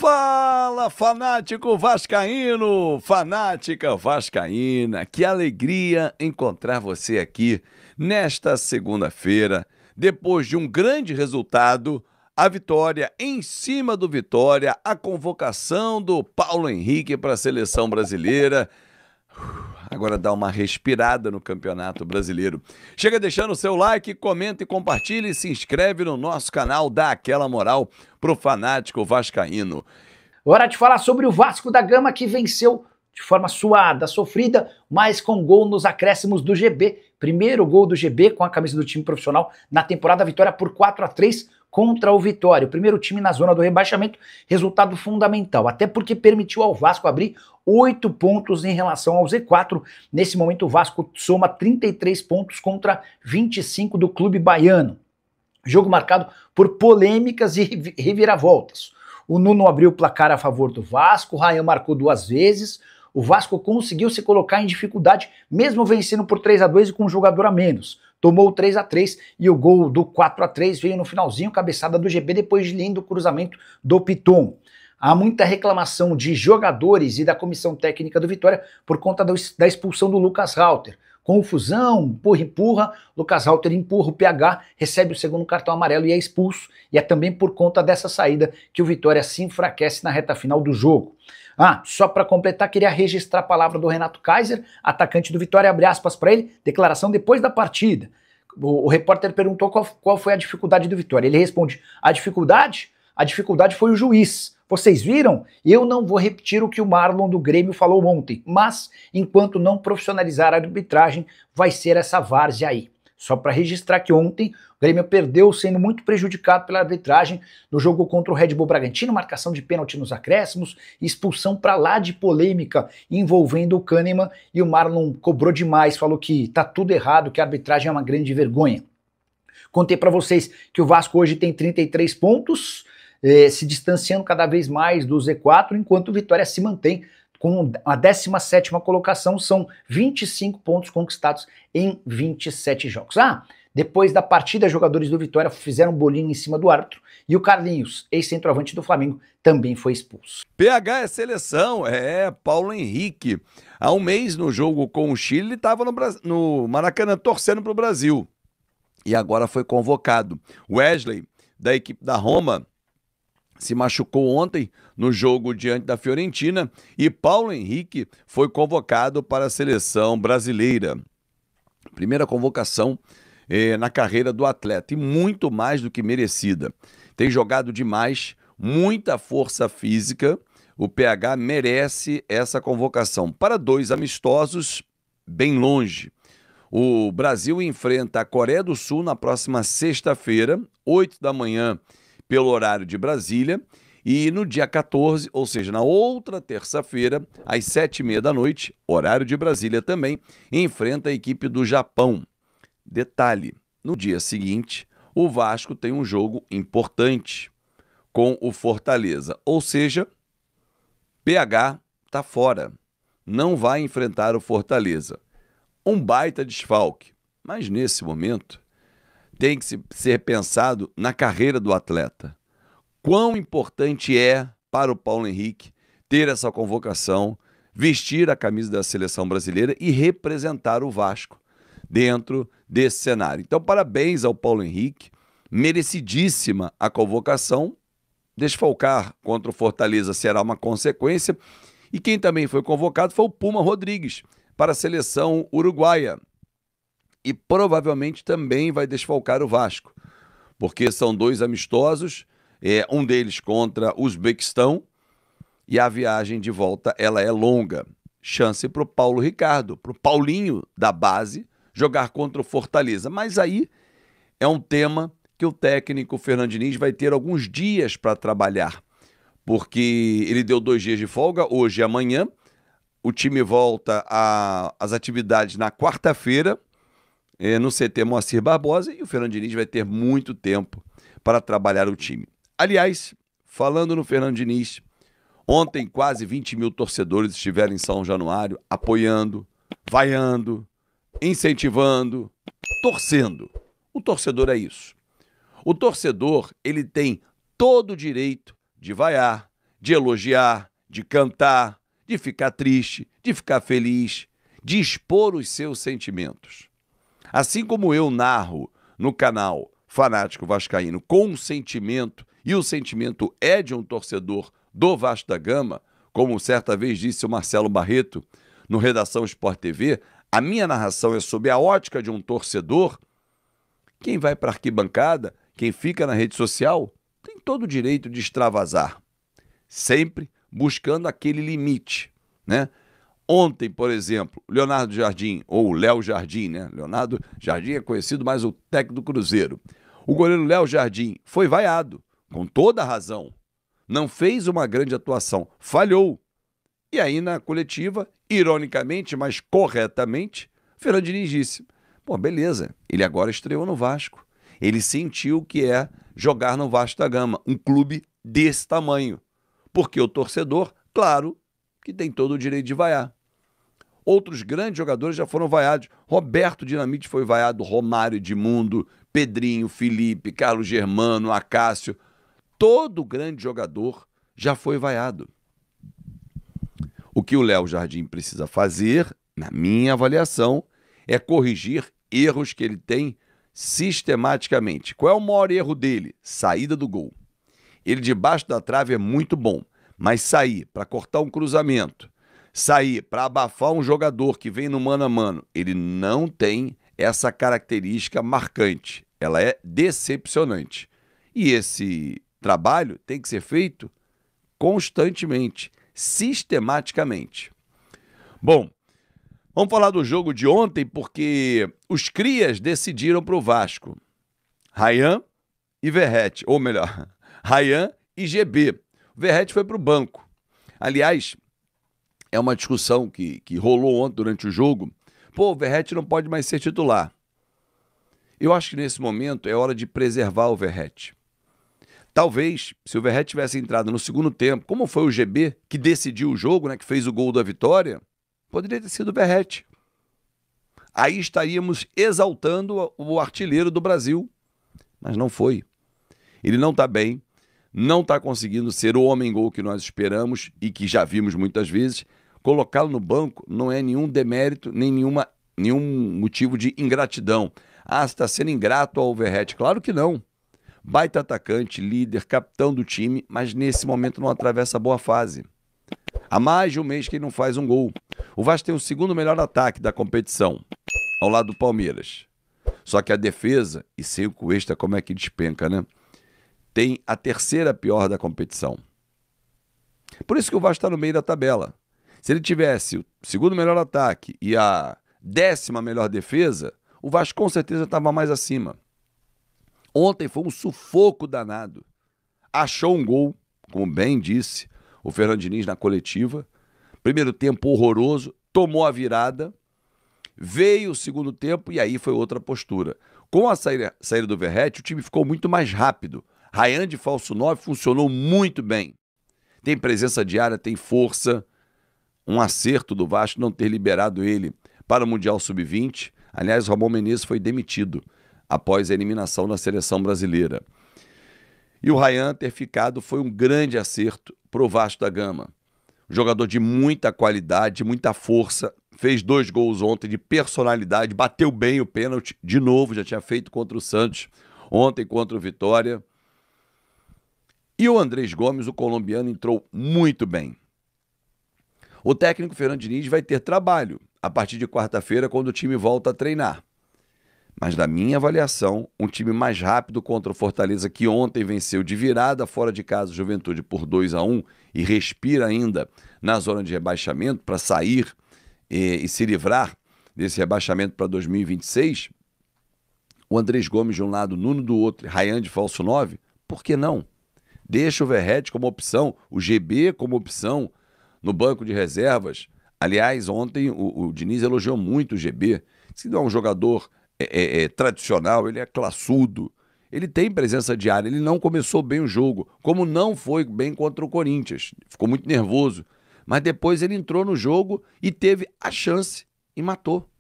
Fala, fanático vascaíno, fanática vascaína, que alegria encontrar você aqui nesta segunda-feira, depois de um grande resultado, a vitória em cima do Vitória, a convocação do Paulo Henrique para a seleção brasileira. Agora dá uma respirada no Campeonato Brasileiro. Chega deixando o seu like, comenta e compartilha e se inscreve no nosso canal, dá aquela moral pro fanático vascaíno. Hora de falar sobre o Vasco da Gama, que venceu de forma suada, sofrida, mas com gol nos acréscimos do GB. Primeiro gol do GB com a camisa do time profissional na temporada, vitória por 4-3 contra o Vitória. O primeiro time na zona do rebaixamento, resultado fundamental, até porque permitiu ao Vasco abrir 8 pontos em relação ao Z4. Nesse momento o Vasco soma 33 pontos contra 25 do clube baiano. Jogo marcado por polêmicas e reviravoltas. O Nuno abriu o placar a favor do Vasco, o Ryan marcou 2 vezes, o Vasco conseguiu se colocar em dificuldade, mesmo vencendo por 3-2 e com um jogador a menos. Tomou o 3-3 e o gol do 4-3 veio no finalzinho, cabeçada do GB, depois de lindo cruzamento do Piton. Há muita reclamação de jogadores e da comissão técnica do Vitória por conta da expulsão do Lucas Halter. Confusão, empurra, Lucas Halter empurra o PH, recebe o segundo cartão amarelo e é expulso. E é também por conta dessa saída que o Vitória se enfraquece na reta final do jogo. Só para completar, queria registrar a palavra do Renato Kaiser, atacante do Vitória, abre aspas para ele, declaração depois da partida. O repórter perguntou qual foi a dificuldade do Vitória. Ele responde, a dificuldade foi o juiz. Vocês viram? Eu não vou repetir o que o Marlon do Grêmio falou ontem, mas enquanto não profissionalizar a arbitragem, vai ser essa várzea aí. Só para registrar que ontem o Grêmio perdeu sendo muito prejudicado pela arbitragem no jogo contra o Red Bull Bragantino, marcação de pênalti nos acréscimos, expulsão para lá de polêmica envolvendo o Kahneman, e o Marlon cobrou demais, falou que tá tudo errado, que a arbitragem é uma grande vergonha. Contei para vocês que o Vasco hoje tem 33 pontos, se distanciando cada vez mais do Z4, enquanto o Vitória se mantém com a 17ª colocação, são 25 pontos conquistados em 27 jogos. Depois da partida, jogadores do Vitória fizeram um bolinho em cima do árbitro e o Carlinhos, ex-centroavante do Flamengo, também foi expulso. PH é seleção, Paulo Henrique. Há um mês no jogo com o Chile, ele estava no Maracanã torcendo para o Brasil e agora foi convocado. Wesley, da equipe da Roma, se machucou ontem no jogo diante da Fiorentina e Paulo Henrique foi convocado para a seleção brasileira. Primeira convocação na carreira do atleta e muito mais do que merecida. Tem jogado demais, muita força física. O PH merece essa convocação para 2 amistosos bem longe. O Brasil enfrenta a Coreia do Sul na próxima sexta-feira, 8 da manhã, pelo horário de Brasília, e no dia 14, ou seja, na outra terça-feira, às 7h30 da noite, horário de Brasília também, enfrenta a equipe do Japão. Detalhe, no dia seguinte, o Vasco tem um jogo importante com o Fortaleza, ou seja, PH está fora, não vai enfrentar o Fortaleza. Um baita desfalque, mas nesse momento tem que ser pensado na carreira do atleta. Quão importante é para o Paulo Henrique ter essa convocação, vestir a camisa da seleção brasileira e representar o Vasco dentro desse cenário. Então, parabéns ao Paulo Henrique, merecidíssima a convocação. Desfalcar contra o Fortaleza será uma consequência. E quem também foi convocado foi o Puma Rodrigues para a seleção uruguaia. E provavelmente também vai desfalcar o Vasco, porque são 2 amistosos, um deles contra o Uzbequistão, e a viagem de volta ela é longa. Chance para o Paulo Ricardo, para o Paulinho da base, jogar contra o Fortaleza. Mas aí é um tema que o técnico Fernando Diniz vai ter alguns dias para trabalhar, porque ele deu 2 dias de folga, hoje e amanhã. O time volta às atividades na quarta-feira, no CT Moacir Barbosa, e o Fernando Diniz vai ter muito tempo para trabalhar o time. Aliás, falando no Fernando Diniz, ontem quase 20 mil torcedores estiveram em São Januário apoiando, vaiando, incentivando, torcendo. O torcedor é isso. O torcedor, ele tem todo o direito de vaiar, de elogiar, de cantar, de ficar triste, de ficar feliz, de expor os seus sentimentos. Assim como eu narro no canal Fanático Vascaíno com um sentimento, e o sentimento é de um torcedor do Vasco da Gama, como certa vez disse o Marcelo Barreto no Redação Sport TV, a minha narração é sob a ótica de um torcedor. Quem vai para a arquibancada, quem fica na rede social, tem todo o direito de extravasar, sempre buscando aquele limite, né? Ontem, por exemplo, Leonardo Jardim, ou Léo Jardim, né? Leonardo Jardim é conhecido mais o técnico do Cruzeiro. O goleiro Léo Jardim foi vaiado, com toda a razão. Não fez uma grande atuação, falhou. E aí na coletiva, ironicamente, mas corretamente, Fernando Diniz disse, pô, beleza, ele agora estreou no Vasco. Ele sentiu o que é jogar no Vasco da Gama, um clube desse tamanho. Porque o torcedor, claro, que tem todo o direito de vaiar. Outros grandes jogadores já foram vaiados. Roberto Dinamite foi vaiado, Romário Edmundo, Pedrinho, Felipe, Carlos Germano, Acácio. Todo grande jogador já foi vaiado. O que o Léo Jardim precisa fazer, na minha avaliação, é corrigir erros que ele tem sistematicamente. Qual é o maior erro dele? Saída do gol. Ele debaixo da trave é muito bom, mas sair para cortar um cruzamento, sair para abafar um jogador que vem no mano a mano, ele não tem essa característica marcante. Ela é decepcionante. E esse trabalho tem que ser feito constantemente, sistematicamente. Bom, vamos falar do jogo de ontem, porque os crias decidiram para o Vasco. Rayan e Verratti, ou melhor, Rayan e GB. O Verratti foi para o banco. Aliás, é uma discussão que rolou ontem durante o jogo. Pô, o Verratti não pode mais ser titular. Eu acho que nesse momento é hora de preservar o Verratti. Talvez, se o Verratti tivesse entrado no segundo tempo, como foi o GB, que decidiu o jogo, né, que fez o gol da vitória, poderia ter sido o Verratti. Aí estaríamos exaltando o artilheiro do Brasil. Mas não foi. Ele não está bem, não está conseguindo ser o homem-gol que nós esperamos e que já vimos muitas vezes. Colocá-lo no banco não é nenhum demérito, nem nenhum motivo de ingratidão. Ah, você está sendo ingrato ao Verratti. Claro que não. Baita atacante, líder, capitão do time, mas nesse momento não atravessa a boa fase. Há mais de um mês que ele não faz um gol. O Vasco tem o segundo melhor ataque da competição, ao lado do Palmeiras. Só que a defesa, e sem o Cuesta, como é que despenca, né? Tem a terceira pior da competição. Por isso que o Vasco está no meio da tabela. Se ele tivesse o segundo melhor ataque e a 10ª melhor defesa, o Vasco com certeza estava mais acima. Ontem foi um sufoco danado. Achou um gol, como bem disse o Fernando Diniz na coletiva. Primeiro tempo horroroso, tomou a virada, veio o segundo tempo e aí foi outra postura. Com a saída do Verratti, o time ficou muito mais rápido. Rayan de falso 9 funcionou muito bem. Tem presença de área, tem força. Um acerto do Vasco não ter liberado ele para o Mundial Sub-20. Aliás, o Ramon Menezes foi demitido após a eliminação da seleção brasileira. E o Rayan ter ficado foi um grande acerto para o Vasco da Gama. Jogador de muita qualidade, muita força, fez 2 gols ontem de personalidade, bateu bem o pênalti, de novo, já tinha feito contra o Santos, ontem contra o Vitória. E o Andrés Gomes, o colombiano, entrou muito bem. O técnico Fernando Diniz vai ter trabalho a partir de quarta-feira, quando o time volta a treinar. Mas, na minha avaliação, um time mais rápido contra o Fortaleza, que ontem venceu de virada fora de casa o Juventude por 2-1 e respira ainda na zona de rebaixamento para sair e se livrar desse rebaixamento para 2026. O Andrés Gomes de um lado, Nuno do outro, Rayan de falso 9, por que não? Deixa o Verratti como opção, o GB como opção no banco de reservas. Aliás, ontem o Diniz elogiou muito o GB. Se não é um jogador tradicional, ele é classudo, ele tem presença de área, ele não começou bem o jogo, como não foi bem contra o Corinthians, ficou muito nervoso, mas depois ele entrou no jogo e teve a chance e matou.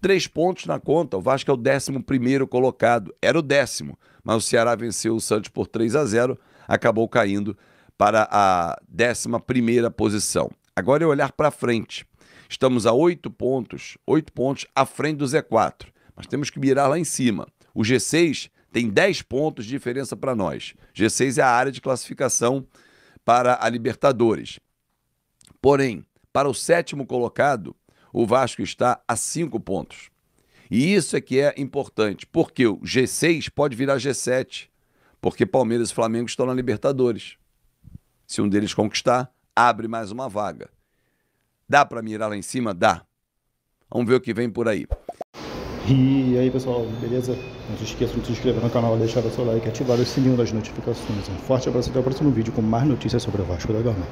3 pontos na conta, o Vasco é o 11º colocado, era o 10º, mas o Ceará venceu o Santos por 3-0, acabou caindo para a 11ª posição. Agora é olhar para frente. Estamos a 8 pontos à frente do Z4, mas temos que mirar lá em cima. O G6 tem 10 pontos de diferença para nós. G6 é a área de classificação para a Libertadores. Porém, para o 7º colocado, o Vasco está a 5 pontos. E isso é que é importante, porque o G6 pode virar G7, porque Palmeiras e Flamengo estão na Libertadores. Se um deles conquistar, abre mais uma vaga. Dá para mirar lá em cima? Dá. Vamos ver o que vem por aí. E aí, pessoal, beleza? Não se esqueçam de se inscrever no canal, deixar o seu like e ativar o sininho das notificações. Um forte abraço e até o próximo vídeo com mais notícias sobre o Vasco da Gama.